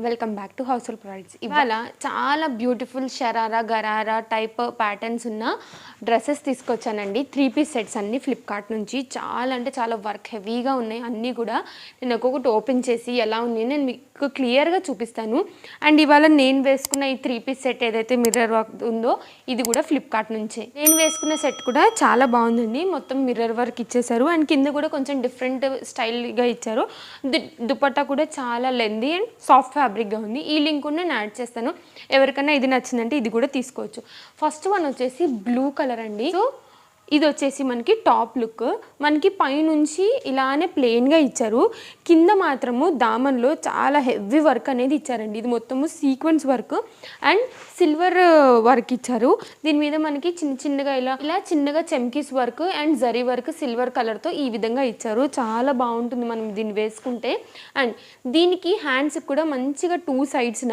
Welcome back to house hold products. ఇవాళ చాలా beautiful sharara gharara type patterns ఉన్న డ్రెస్సెస్ తీసుకొచ్చానండి. 3-piece సెట్స్ అన్ని ఫ్లిప్కార్ట్ నుంచి. చాలా అంటే చాలా వర్క్ హెవీగా ఉన్నాయి అన్నీ కూడా. నేను ఒక్కొక్కటి ఓపెన్ చేసి ఎలా ఉంది నేను మీకు క్లియర్గా చూపిస్తాను. అండ్ ఇవాళ నేను వేసుకున్న ఈ 3-piece సెట్ ఏదైతే మిర్రర్ వర్క్ ఉందో ఇది కూడా ఫ్లిప్కార్ట్ నుంచే. నేను వేసుకున్న సెట్ కూడా చాలా బాగుందండి. మొత్తం మిర్రర్ వర్క్ ఇచ్చేసారు అండ్ కింద కూడా కొంచెం డిఫరెంట్ స్టైల్గా ఇచ్చారు. దుపట్టా కూడా చాలా లెందీ అండ్ సాఫ్ట్ ఫ్యాబ్రిక్గా ఉంది. ఈ లింక్ కూడా నేను యాడ్ చేస్తాను. ఎవరికైనా ఇది నచ్చిందంటే ఇది కూడా తీసుకోవచ్చు. ఫస్ట్ వన్ వచ్చేసి బ్లూ కలర్ అండి. సో ఇది వచ్చేసి మనకి టాప్ లుక్. మనకి పైనుంచి ఇలానే ప్లెయిన్గా ఇచ్చారు. కింద మాత్రము దామన్లో చాలా హెవీ వర్క్ అనేది ఇచ్చారండి. ఇది మొత్తము sequence work and silver work ఇచ్చారు. దీని మీద మనకి చిన్నగా ఇలా చిన్నగా చెమ్కీస్ work and zari work silver కలర్తో ఈ విధంగా ఇచ్చారు. చాలా బాగుంటుంది మనం దీన్ని వేసుకుంటే. అండ్ దీనికి హ్యాండ్స్కి కూడా మంచిగా 2 sides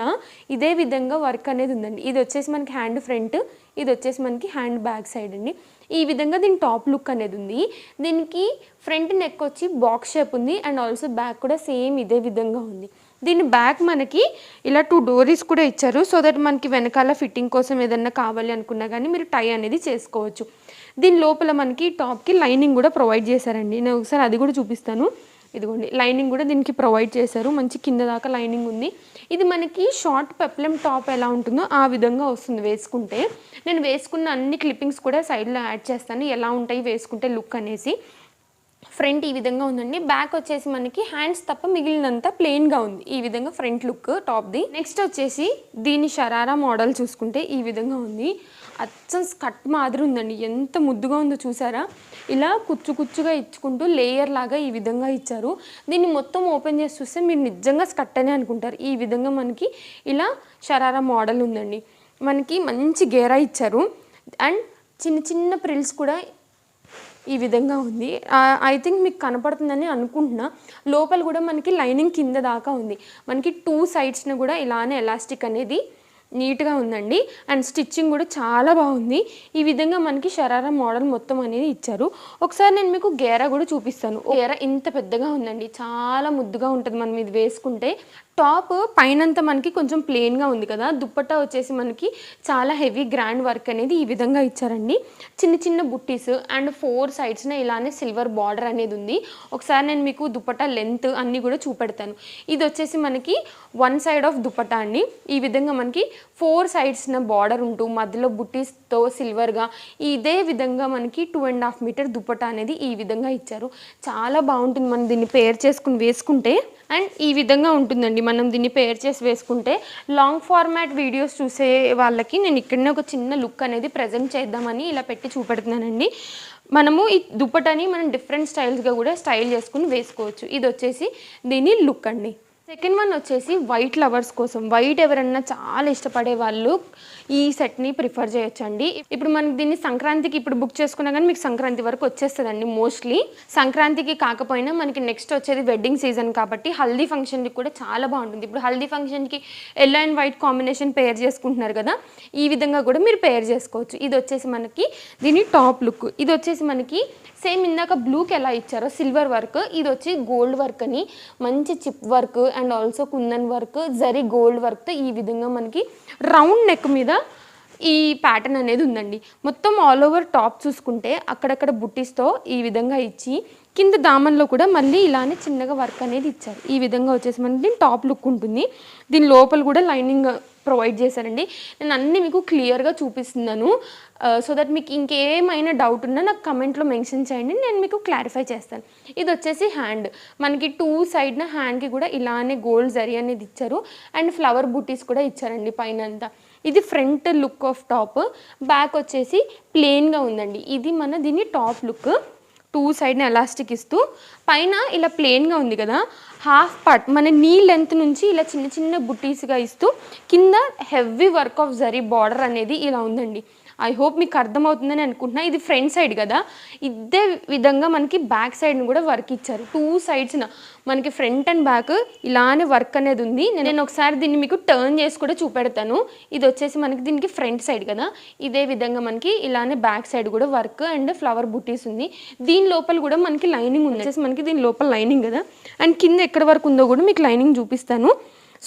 ఇదే విధంగా వర్క్ అనేది ఉందండి. ఇది వచ్చేసి మనకి హ్యాండ్ ఫ్రంట్, ఇది వచ్చేసి మనకి హ్యాండ్ బ్యాక్ సైడ్ అండి. ఈ విధంగా దీని టాప్ లుక్ అనేది ఉంది. దీనికి ఫ్రంట్ నెక్ వచ్చి బాక్స్ షేప్ ఉంది అండ్ ఆల్సో బ్యాక్ కూడా సేమ్ ఇదే విధంగా ఉంది. దీని బ్యాక్ మనకి ఇలా 2 డోరీస్ కూడా ఇచ్చారు. సో దట్ మనకి వెనకాల ఫిట్టింగ్ కోసం ఏదన్నా కావాలి అనుకున్నా కానీ మీరు టై అనేది చేసుకోవచ్చు. దీని లోపల మనకి టాప్కి లైనింగ్ కూడా ప్రొవైడ్ చేశారండి. నేను ఒకసారి అది కూడా చూపిస్తాను. ఇదిగోండి లైనింగ్ కూడా దీనికి ప్రొవైడ్ చేశారు. మంచి కింద దాకా లైనింగ్ ఉంది. ఇది మనకి షార్ట్ పెప్లెమ్ టాప్ ఎలా ఉంటుందో ఆ విధంగా వస్తుంది వేసుకుంటే. నేను వేసుకున్న అన్ని క్లిప్పింగ్స్ కూడా సైడ్లో యాడ్ చేస్తాను ఎలా ఉంటాయి వేసుకుంటే లుక్ అనేసి. ఫ్రంట్ ఈ విధంగా ఉందండి. బ్యాక్ వచ్చేసి మనకి హ్యాండ్స్ తప్ప మిగిలినంతా ప్లెయిన్గా ఉంది. ఈ విధంగా ఫ్రంట్ లుక్ టాప్ది. నెక్స్ట్ వచ్చేసి దీని షరారా మోడల్ చూసుకుంటే ఈ విధంగా ఉంది. అచ్చం స్కర్ట్ మాదిరి ఉందండి. ఎంత ముద్దుగా ఉందో చూసారా. ఇలా కుచ్చుగా ఇచ్చుకుంటూ లేయర్ లాగా ఈ విధంగా ఇచ్చారు. దీన్ని మొత్తం ఓపెన్ చేసి చూస్తే మీరు నిజంగా స్కర్ట్ అనే అనుకుంటారు. ఈ విధంగా మనకి ఇలా షరారా మోడల్ ఉందండి. మనకి మంచి గేరా ఇచ్చారు అండ్ చిన్న ప్రిల్స్ కూడా ఈ విధంగా ఉంది. ఐ థింక్ మీకు కనపడుతుందని అనుకుంటున్నా. లోపల కూడా మనకి లైనింగ్ కింద దాకా ఉంది. మనకి 2 sides కూడా ఇలానే ఎలాస్టిక్ అనేది నీట్గా ఉందండి. అండ్ స్టిచ్చింగ్ కూడా చాలా బాగుంది. ఈ విధంగా మనకి షరారా మోడల్ మొత్తం అనేది ఇచ్చారు. ఒకసారి నేను మీకు గేరా కూడా చూపిస్తాను. గేరా ఇంత పెద్దగా ఉందండి. చాలా ముద్దుగా ఉంటుంది మనం ఇది వేసుకుంటే. టాప్ పైనంతా మనకి కొంచెం ప్లెయిన్గా ఉంది కదా. దుప్పట్టా వచ్చేసి మనకి చాలా హెవీ గ్రాండ్ వర్క్ అనేది ఈ విధంగా ఇచ్చారండి. చిన్న బుట్టీస్ అండ్ 4 sides ఇలానే సిల్వర్ బార్డర్ అనేది ఉంది. ఒకసారి నేను మీకు దుప్పట్టా లెంత్ అన్నీ కూడా చూపెడతాను. ఇది వచ్చేసి మనకి 1 side ఆఫ్ దుప్పట్టా అండి. ఈ విధంగా మనకి 4 sides బార్డర్ ఉంటూ మధ్యలో బుట్టీస్తో సిల్వర్గా ఇదే విధంగా మనకి 2.5 మీటర్ దుప్పట్టా అనేది ఈ విధంగా ఇచ్చారు. చాలా బాగుంటుంది మనం దీన్ని పేర్ చేసుకుని వేసుకుంటే. అండ్ ఈ విధంగా ఉంటుందండి మనం దీన్ని పేర్ చేసి వేసుకుంటే. లాంగ్ ఫార్మాట్ వీడియోస్ చూసే వాళ్ళకి నేను ఇక్కడనే ఒక చిన్న లుక్ అనేది ప్రజెంట్ చేద్దామని ఇలా పెట్టి చూపెడుతున్నానండి. మనము ఈ దుప్పటాని మనం డిఫరెంట్ స్టైల్స్గా కూడా స్టైల్ చేసుకుని వేసుకోవచ్చు. ఇది వచ్చేసి దీని లుక్ అండి. సెకండ్ వన్ వచ్చేసి వైట్ లవర్స్ కోసం. వైట్ ఎవరన్నా చాలా ఇష్టపడే వాళ్ళు ఈ సెట్ని ప్రిఫర్ చేయొచ్చండి. ఇప్పుడు మనకి దీన్ని సంక్రాంతికి ఇప్పుడు బుక్ చేసుకున్నా కానీ మీకు సంక్రాంతి వరకు వచ్చేస్తుందండి. మోస్ట్లీ సంక్రాంతికి కాకపోయినా మనకి నెక్స్ట్ వచ్చేది వెడ్డింగ్ సీజన్ కాబట్టి హల్దీ ఫంక్షన్కి కూడా చాలా బాగుంటుంది. ఇప్పుడు హల్దీ ఫంక్షన్కి ఎల్లో అండ్ వైట్ కాంబినేషన్ పేర్ చేసుకుంటున్నారు కదా, ఈ విధంగా కూడా మీరు పేర్ చేసుకోవచ్చు. ఇది వచ్చేసి మనకి దీని టాప్ లుక్. ఇది వచ్చేసి మనకి సేమ్ ఇందాక బ్లూకి ఎలా ఇచ్చారో సిల్వర్ వర్క్, ఇది వచ్చి గోల్డ్ వర్క్ అని మంచి chip work and also kundan work zari gold వర్క్తో ఈ విధంగా మనకి రౌండ్ నెక్ మీద ఈ ప్యాటర్న్ అనేది ఉందండి. మొత్తం ఆల్ ఓవర్ టాప్ చూసుకుంటే అక్కడక్కడ బుట్టీస్తో ఈ విధంగా ఇచ్చి కింద దామన్లో కూడా మళ్ళీ ఇలానే చిన్నగా వర్క్ అనేది ఇచ్చారు. ఈ విధంగా వచ్చేసి మనకి దీని టాప్ లుక్ ఉంటుంది. దీని లోపల కూడా లైనింగ్ ప్రొవైడ్ చేశారండి. నేను అన్నీ మీకు క్లియర్గా చూపిస్తున్నాను. సో దట్ మీకు ఇంకేమైనా డౌట్ ఉన్నా నాకు కమెంట్లో మెన్షన్ చేయండి, నేను మీకు క్లారిఫై చేస్తాను. ఇది వచ్చేసి హ్యాండ్. మనకి 2 sides హ్యాండ్కి కూడా ఇలానే గోల్డ్ జరీ అనేది ఇచ్చారు అండ్ ఫ్లవర్ బూటీస్ కూడా ఇచ్చారండి పైన అంతా. ఇది front look of top. Back వచ్చేసి ప్లెయిన్గా ఉందండి. ఇది మన దీని టాప్ లుక్. 2 sides ఎలాస్టిక్ ఇస్తూ పైన ఇలా ప్లెయిన్గా ఉంది కదా, హాఫ్ పార్ట్ మన నీ లెంత్ నుంచి ఇలా చిన్న బుట్టీస్గా ఇస్తూ కింద heavy work of zari border అనేది ఇలా ఉందండి. ఐ హోప్ మీకు అర్థమవుతుందని అనుకుంటున్నా. ఇది ఫ్రంట్ సైడ్ కదా, ఇదే విధంగా మనకి బ్యాక్ సైడ్ని కూడా వర్క్ ఇచ్చారు. 2 sides మనకి ఫ్రంట్ అండ్ బ్యాక్ ఇలానే వర్క్ అనేది ఉంది. నేను ఒకసారి దీన్ని మీకు టర్న్ చేసి కూడా చూపెడతాను. ఇది వచ్చేసి మనకి దీనికి ఫ్రంట్ సైడ్ కదా, ఇదే విధంగా మనకి ఇలానే బ్యాక్ సైడ్ కూడా వర్క్ అండ్ ఫ్లవర్ బుటీస్ ఉంది. దీని లోపల కూడా మనకి లైనింగ్ ఉంది. వచ్చేసి మనకి దీని లోపల లైనింగ్ కదా, అండ్ కింద ఎక్కడ వరకు ఉందో కూడా మీకు లైనింగ్ చూపిస్తాను.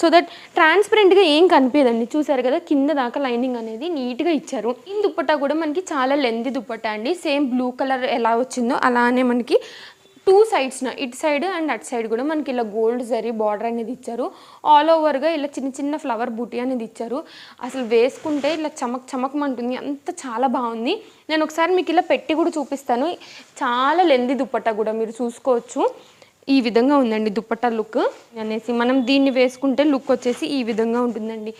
సో దట్ ట్రాన్స్పరెంట్గా ఏం కనిపించదండి. చూసారు కదా కింద దాకా లైనింగ్ అనేది నీట్గా ఇచ్చారు. ఈ దుప్పట్టా కూడా మనకి చాలా లెంతీ దుప్పట్టా అండి. సేమ్ బ్లూ కలర్ ఎలా వచ్చిందో అలానే మనకి 2 సైడ్స్న ఇటు సైడ్ అండ్ అటు సైడ్ కూడా మనకి ఇలా గోల్డ్ జరీ బార్డర్ అనేది ఇచ్చారు. ఆల్ ఓవర్గా ఇలా చిన్న చిన్న ఫ్లవర్ బూటీ అనేది ఇచ్చారు. అసలు వేసుకుంటే ఇలా చమక్ చమకమంటుంది, అంత చాలా బాగుంది. నేను ఒకసారి మీకు ఇలా పెట్టి కూడా చూపిస్తాను. చాలా లెంతీ దుప్పట్టా కూడా మీరు చూసుకోవచ్చు. ఈ విధంగా ఉందండి దుప్పట్టా లుక్ అనేసి. మనం దీన్ని వేసుకుంటే లుక్ వచ్చేసి ఈ విధంగా ఉంటుందండి.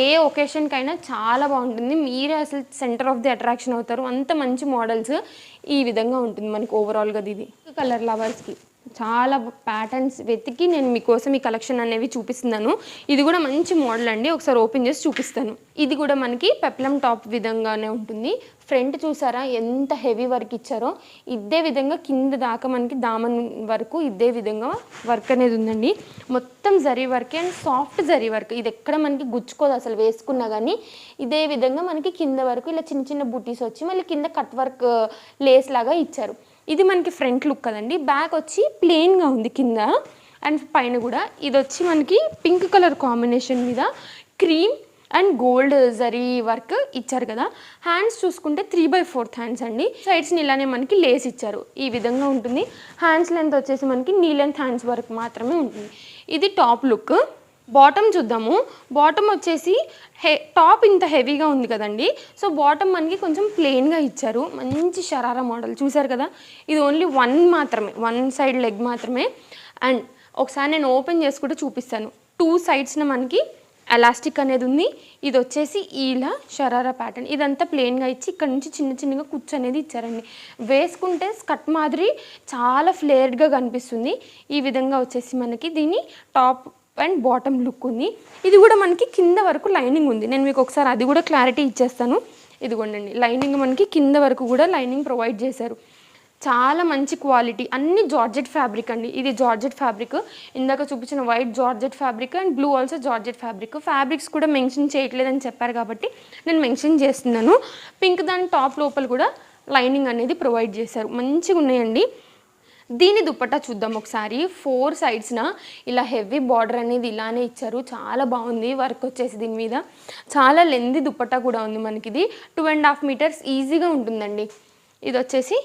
ఏ ఒకేషన్కైనా చాలా బాగుంటుంది. మీరే అసలు సెంటర్ ఆఫ్ ది అట్రాక్షన్ అవుతారు. అంత మంచి మోడల్స్ ఈ విధంగా ఉంటుంది మనకి ఓవరాల్గా. ఇది కలర్ లవర్స్కి చాలా ప్యాటర్న్స్ వెతికి నేను మీకోసం ఈ కలెక్షన్ అనేవి చూపిస్తున్నాను. ఇది కూడా మంచి మోడల్ అండి. ఒకసారి ఓపెన్ చేసి చూపిస్తాను. ఇది కూడా మనకి పెప్లం టాప్ విధంగానే ఉంటుంది. ఫ్రంట్ చూసారా ఎంత హెవీ వర్క్ ఇచ్చారో, ఇదే విధంగా కింద దాకా మనకి దామన్ వరకు ఇదే విధంగా వర్క్ అనేది ఉందండి. మొత్తం zari work and soft zari work. ఇది ఎక్కడ మనకి గుచ్చుకోదు అసలు వేసుకున్నా కానీ. ఇదే విధంగా మనకి కింద వరకు ఇలా చిన్న చిన్న బుటీస్ వచ్చి మళ్ళీ కింద కట్ వర్క్ లేస్ లాగా ఇచ్చారు. ఇది మనకి ఫ్రంట్ లుక్ కదండి. బ్యాక్ వచ్చి ప్లెయిన్గా ఉంది కింద అండ్ పైన కూడా. ఇది వచ్చి మనకి పింక్ కలర్ కాంబినేషన్ మీద cream and gold zari work ఇచ్చారు కదా. హ్యాండ్స్ చూసుకుంటే 3/4 హ్యాండ్స్ అండి. సైడ్స్ని ఇలానే మనకి లేస్ ఇచ్చారు. ఈ విధంగా ఉంటుంది. హ్యాండ్స్ లెంత్ వచ్చేసి మనకి నీ లెంత్ హ్యాండ్స్ వరకు మాత్రమే ఉంటుంది. ఇది టాప్ లుక్. బాటమ్ చూద్దాము. బాటమ్ వచ్చేసి టాప్ ఇంత హెవీగా ఉంది కదండి. సో బాటమ్ మనకి కొంచెం ప్లెయిన్గా ఇచ్చారు. మంచి షరారా మోడల్ చూసారు కదా. ఇది ఓన్లీ వన్ సైడ్ లెగ్ మాత్రమే. అండ్ ఒకసారి నేను ఓపెన్ చేసుకుంటే చూపిస్తాను. 2 సైడ్స్న మనకి ఎలాస్టిక్ అనేది ఉంది. ఇది వచ్చేసి ఇలా షరారా ప్యాటర్న్. ఇదంతా ప్లెయిన్గా ఇచ్చి ఇక్కడ నుంచి చిన్న చిన్నగా కుచ్చు అనేది ఇచ్చారండి. వేసుకుంటే స్కర్ట్ మాదిరి చాలా ఫ్లేర్డ్గా కనిపిస్తుంది. ఈ విధంగా వచ్చేసి మనకి దీని టాప్ అండ్ బాటమ్ లుక్ ఉంది. ఇది కూడా మనకి కింద వరకు లైనింగ్ ఉంది. నేను మీకు ఒకసారి అది కూడా క్లారిటీ ఇచ్చేస్తాను. ఇదిగోండి లైనింగ్ మనకి కింద వరకు కూడా లైనింగ్ ప్రొవైడ్ చేశారు. చాలా మంచి క్వాలిటీ. అన్ని జార్జెట్ ఫ్యాబ్రిక్ అండి. ఇది జార్జెట్ ఫ్యాబ్రిక్. ఇందాక చూపించిన white georgette fabric and blue also georgette fabric. Fabrics కూడా మెన్షన్ చేయట్లేదని చెప్పారు కాబట్టి నేను మెన్షన్ చేస్తున్నాను. పింక్ దాని టాప్ లోపల కూడా లైనింగ్ అనేది ప్రొవైడ్ చేశారు. మంచిగా ఉన్నాయండి. దీని దుప్పట్టా చూద్దాం ఒకసారి. 4 సైడ్స్న ఇలా హెవీ బార్డర్ అనేది ఇలానే ఇచ్చారు. చాలా బాగుంది వర్క్ వచ్చేసి దీని మీద. చాలా లెంతీ దుప్పట్టా కూడా ఉంది మనకి. ఇది 2.5 మీటర్స్ ఈజీగా ఉంటుందండి. ఇది వచ్చేసి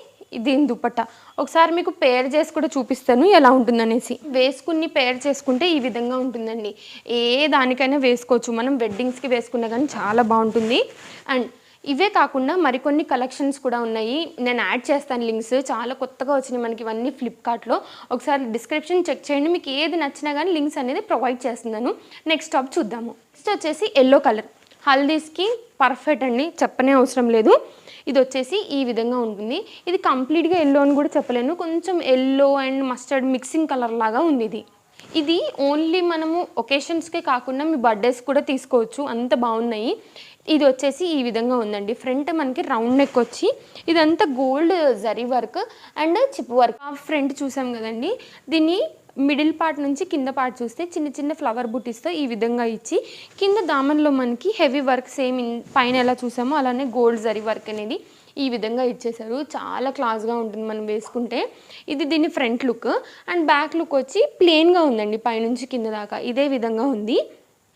దీని దుప్పట్టా. ఒకసారి మీకు పేర్ చేసి కూడా చూపిస్తాను ఎలా ఉంటుందనేసి. వేసుకుని పేర్ చేసుకుంటే ఈ విధంగా ఉంటుందండి. ఏ దానికైనా వేసుకోవచ్చు. మనం వెడ్డింగ్స్కి వేసుకున్నా కానీ చాలా బాగుంటుంది. అండ్ ఇవే కాకుండా మరికొన్ని కలెక్షన్స్ కూడా ఉన్నాయి. నేను యాడ్ చేస్తాను లింక్స్. చాలా కొత్తగా వచ్చినాయి మనకి ఇవన్నీ ఫ్లిప్కార్ట్లో. ఒకసారి డిస్క్రిప్షన్ చెక్ చేయండి. మీకు ఏది నచ్చినా కానీ లింక్స్ అనేది ప్రొవైడ్ చేస్తున్నాను. నెక్స్ట్ టాప్ చూద్దాము. నెక్స్ట్ వచ్చేసి ఎల్లో కలర్. హల్దీస్కి పర్ఫెక్ట్ అండి, చెప్పనే అవసరం లేదు. ఇది వచ్చేసి ఈ విధంగా ఉంటుంది. ఇది కంప్లీట్గా ఎల్లో అని కూడా చెప్పలేను. కొంచెం yellow and mustard mixing colour లాగా ఉంది. ఇది ఓన్లీ మనము ఒకేషన్స్కే కాకుండా మీ బర్త్డేస్ కూడా తీసుకోవచ్చు. అంత బాగున్నాయి. ఇది వచ్చేసి ఈ విధంగా ఉందండి. ఫ్రంట్ మనకి రౌండ్ నెక్ వచ్చి ఇదంతా gold zari work and chip work. Front చూసాం కదండి. దీన్ని మిడిల్ పార్ట్ నుంచి కింద పార్ట్ చూస్తే చిన్న చిన్న ఫ్లవర్ బుటీస్తో ఈ విధంగా ఇచ్చి కింద దామన్లో మనకి హెవీ వర్క్ సేమ్ పైన ఎలా చూసామో అలానే గోల్డ్ జరీ వర్క్ అనేది ఈ విధంగా ఇచ్చేసారు. చాలా క్లాస్గా ఉంటుంది మనం వేసుకుంటే. ఇది దీని front look. And back look వచ్చి ప్లెయిన్గా ఉందండి. పైనుంచి కింద దాకా ఇదే విధంగా ఉంది.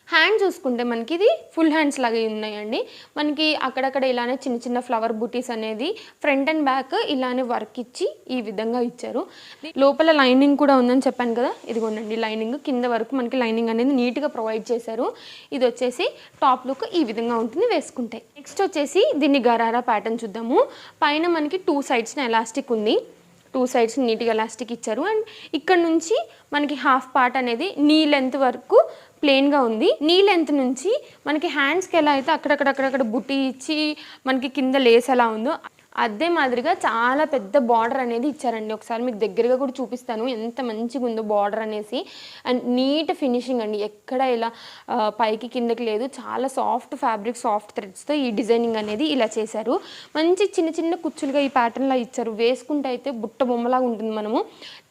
హ్యాండ్ చూసుకుంటే మనకి ఇది ఫుల్ హ్యాండ్స్ లాగా ఉన్నాయండి. మనకి అక్కడక్కడ ఇలానే చిన్న చిన్న ఫ్లవర్ బూటీస్ అనేది ఫ్రంట్ అండ్ బ్యాక్ ఇలానే వర్క్ ఇచ్చి ఈ విధంగా ఇచ్చారు. లోపల లైనింగ్ కూడా ఉందని చెప్పాను కదా. ఇదిగోండి లైనింగ్ కింద వరకు మనకి లైనింగ్ అనేది నీట్గా ప్రొవైడ్ చేశారు. ఇది వచ్చేసి టాప్ లుక్ ఈ విధంగా ఉంటుంది వేసుకుంటే. నెక్స్ట్ వచ్చేసి దీన్ని గరారా ప్యాటర్న్ చూద్దాము. పైన మనకి 2 సైడ్స్న ఎలాస్టిక్ ఉంది. 2 సైడ్స్ నీట్గా ఎలాస్టిక్ ఇచ్చారు. అండ్ ఇక్కడ నుంచి మనకి హాఫ్ పార్ట్ అనేది నీ లెంత్ వరకు ప్లెయిన్గా ఉంది. నీ లెంత్ నుంచి మనకి హ్యాండ్స్కి ఎలా అయితే అక్కడక్కడ బుట్టి ఇచ్చి మనకి కింద లేస్ ఎలా ఉందో అదే మాదిరిగా చాలా పెద్ద బార్డర్ అనేది ఇచ్చారండి. ఒకసారి మీకు దగ్గరగా కూడా చూపిస్తాను ఎంత మంచిగా ఉందో బార్డర్ అనేసి. అండ్ నీట్ ఫినిషింగ్ అండి. ఎక్కడ ఇలా పైకి కిందకి లేదు. చాలా సాఫ్ట్ ఫ్యాబ్రిక్, సాఫ్ట్ థ్రెడ్స్తో ఈ డిజైనింగ్ అనేది ఇలా చేశారు. మంచి చిన్న చిన్న కుచ్చులుగా ఈ ప్యాటర్న్లా ఇచ్చారు. వేసుకుంటే అయితే బుట్ట బొమ్మలాగా ఉంటుంది. మనము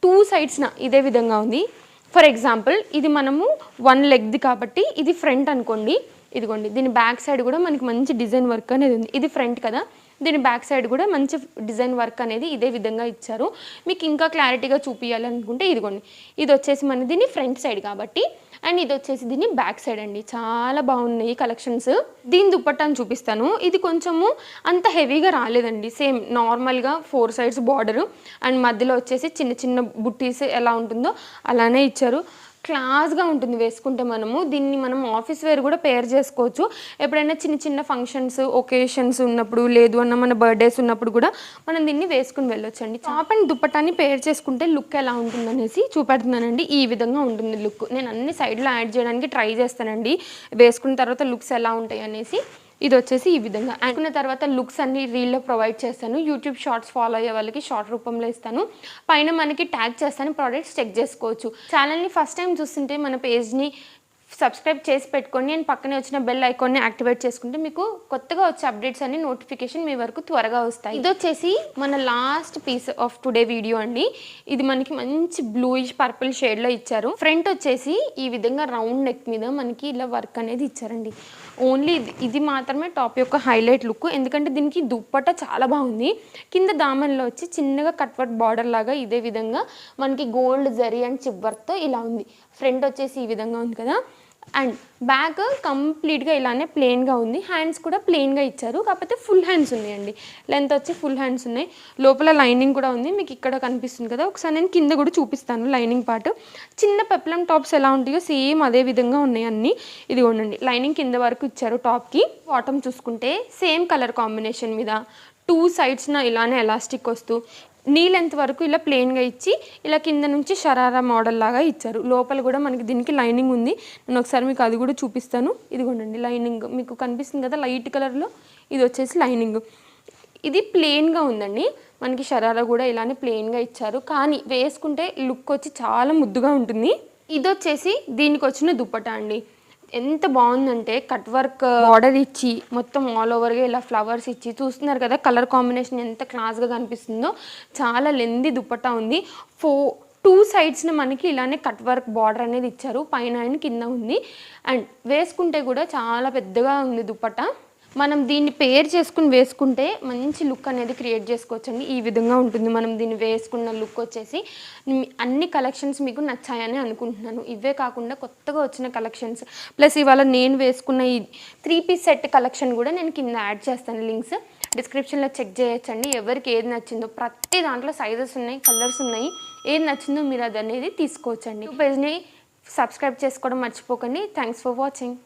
2 సైడ్స్న ఇదే విధంగా ఉంది. ఫర్ ఎగ్జాంపుల్ ఇది మనము 1 లెగ్ది కాబట్టి ఇది ఫ్రంట్ అనుకోండి. ఇదిగోండి దీని బ్యాక్ సైడ్ కూడా మనకి మంచి డిజైన్ వర్క్ అనేది ఉంది. ఇది ఫ్రంట్ కదా, దీని బ్యాక్ సైడ్ కూడా మంచి డిజైన్ వర్క్ అనేది ఇదే విధంగా ఇచ్చారు. మీకు ఇంకా క్లారిటీగా చూపించాలనుకుంటే ఇదిగోండి ఇది వచ్చేసి మన దీని ఫ్రంట్ సైడ్ కాబట్టి. అండ్ ఇది వచ్చేసి దీని బ్యాక్ సైడ్ అండి. చాలా బాగున్నాయి కలెక్షన్స్. దీని దుపట్టాను చూపిస్తాను. ఇది కొంచెము అంత హెవీగా రాలేదండి, సేమ్ నార్మల్గా 4 సైడ్స్ బార్డర్ అండ్ మధ్యలో వచ్చేసి చిన్న చిన్న బుట్టీస్ ఎలా ఉంటుందో అలానే ఇచ్చారు. క్లాస్గా ఉంటుంది వేసుకుంటే. దీన్ని మనం ఆఫీస్ వేర్ కూడా పేర్ చేసుకోవచ్చు. ఎప్పుడైనా చిన్న చిన్న ఫంక్షన్స్ ఒకేషన్స్ ఉన్నప్పుడు, లేదు అన్న మన బర్త్డేస్ ఉన్నప్పుడు కూడా మనం దీన్ని వేసుకుని వెళ్ళొచ్చండి. టాప్ అండ్ దుపట్టాని పేర్ చేసుకుంటే లుక్ ఎలా ఉంటుందనేసి చూపెడుతున్నానండి. ఈ విధంగా ఉంటుంది లుక్. నేను అన్ని సైడ్లో యాడ్ చేయడానికి ట్రై చేస్తానండి, వేసుకున్న తర్వాత లుక్స్ ఎలా ఉంటాయి అనేసి. ఇది వచ్చేసి ఈ విధంగా అనుకున్న తర్వాత లుక్స్ అన్ని రీల్లో ప్రొవైడ్ చేస్తాను. యూట్యూబ్ షార్ట్స్ ఫాలో అయ్యే వాళ్ళకి షార్ట్ రూపంలో ఇస్తాను. పైన మనకి ట్యాగ్ చేస్తాను, ప్రోడక్ట్స్ చెక్ చేసుకోవచ్చు. ఛానల్ని ఫస్ట్ టైం చూస్తుంటే మన పేజ్ని సబ్స్క్రైబ్ చేసి పెట్టుకొని అండ్ పక్కనే వచ్చిన బెల్ ఐకాన్ని యాక్టివేట్ చేసుకుంటే మీకు కొత్తగా వచ్చే అప్డేట్స్ అన్ని నోటిఫికేషన్ మీ వరకు త్వరగా వస్తాయి. ఇది వచ్చేసి మన last piece of today video అండి. ఇది మనకి మంచి బ్లూయిష్ పర్పుల్ షేడ్లో ఇచ్చారు. ఫ్రంట్ వచ్చేసి ఈ విధంగా రౌండ్ నెక్ మీద మనకి ఇలా వర్క్ అనేది ఇచ్చారండి. ఓన్లీ ఇది మాత్రమే టాప్ యొక్క హైలైట్ లుక్, ఎందుకంటే దీనికి దుప్పట చాలా బాగుంది. కింద దామన్లో వచ్చి చిన్నగా కట్ వర్క్ బార్డర్ లాగా ఇదే విధంగా మనకి గోల్డ్ జరీ అండ్ చిప్ వర్క్తో ఇలా ఉంది. ఫ్రంట్ వచ్చేసి ఈ విధంగా ఉంది కదా. అండ్ బ్యాక్ కంప్లీట్గా ఇలానే ప్లెయిన్గా ఉంది. హ్యాండ్స్ కూడా ప్లెయిన్గా ఇచ్చారు, కాకపోతే ఫుల్ హ్యాండ్స్ ఉన్నాయండి. లెంత్ వచ్చి ఫుల్ హ్యాండ్స్ ఉన్నాయి. లోపల లైనింగ్ కూడా ఉంది, మీకు ఇక్కడ కనిపిస్తుంది కదా. ఒకసారి నేను కింద కూడా చూపిస్తాను లైనింగ్ పార్ట్. చిన్న పెప్లం టాప్స్ ఎలా ఉంటాయో సేమ్ అదే విధంగా ఉన్నాయి అన్నీ. ఇది ఉండండి, లైనింగ్ కింద వరకు ఇచ్చారు టాప్కి. బాటమ్ చూసుకుంటే సేమ్ కలర్ కాంబినేషన్ మీద 2 సైడ్స్న ఇలానే ఎలాస్టిక్ వస్తూ నీ లెంత్ వరకు ఇలా ప్లెయిన్గా ఇచ్చి ఇలా కింద నుంచి షరారా మోడల్ లాగా ఇచ్చారు. లోపల కూడా మనకి దీనికి లైనింగ్ ఉంది. నేను ఒకసారి మీకు అది కూడా చూపిస్తాను. ఇదిగోండి లైనింగ్ మీకు కనిపిస్తుంది కదా లైట్ కలర్లో. ఇది వచ్చేసి లైనింగ్. ఇది ప్లెయిన్గా ఉందండి. మనకి షరారా కూడా ఇలానే ప్లెయిన్గా ఇచ్చారు, కానీ వేసుకుంటే లుక్ వచ్చి చాలా ముద్దుగా ఉంటుంది. ఇది వచ్చేసి దీనికి వచ్చిన దుప్పటా అండి. ఎంత బాగుందంటే కట్ వర్క్ బార్డర్ ఇచ్చి మొత్తం ఆల్ ఓవర్గా ఇలా ఫ్లవర్స్ ఇచ్చి చూస్తున్నారు కదా. కలర్ కాంబినేషన్ ఎంత క్లాస్గా కనిపిస్తుందో. చాలా లెంది దుపట్టా ఉంది. 2 సైడ్స్ని మనకి ఇలానే కట్ వర్క్ బార్డర్ అనేది ఇచ్చారు. పైన అండ్ కింద ఉంది. అండ్ వేసుకుంటే కూడా చాలా పెద్దగా ఉంది దుపట్టా. మనం దీన్ని పేర్ చేసుకుని వేసుకుంటే మంచి లుక్ అనేది క్రియేట్ చేసుకోవచ్చండి. ఈ విధంగా ఉంటుంది మనం దీన్ని వేసుకున్న లుక్ వచ్చేసి. అన్ని కలెక్షన్స్ మీకు నచ్చాయని అనుకుంటున్నాను. ఇవే కాకుండా కొత్తగా వచ్చిన కలెక్షన్స్ ప్లస్ ఇవాళ నేను వేసుకున్న ఈ 3 పీస్ సెట్ కలెక్షన్ కూడా నేను కింద యాడ్ చేస్తాను. లింక్స్ డిస్క్రిప్షన్లో చెక్ చేయొచ్చండి. ఎవరికి ఏది నచ్చిందో ప్రతి దాంట్లో సైజెస్ ఉన్నాయి, కలర్స్ ఉన్నాయి. ఏది నచ్చిందో మీరు అది అనేది తీసుకోవచ్చండి. పేజ్ని సబ్స్క్రైబ్ చేసుకోవడం మర్చిపోకండి. Thanks for watching.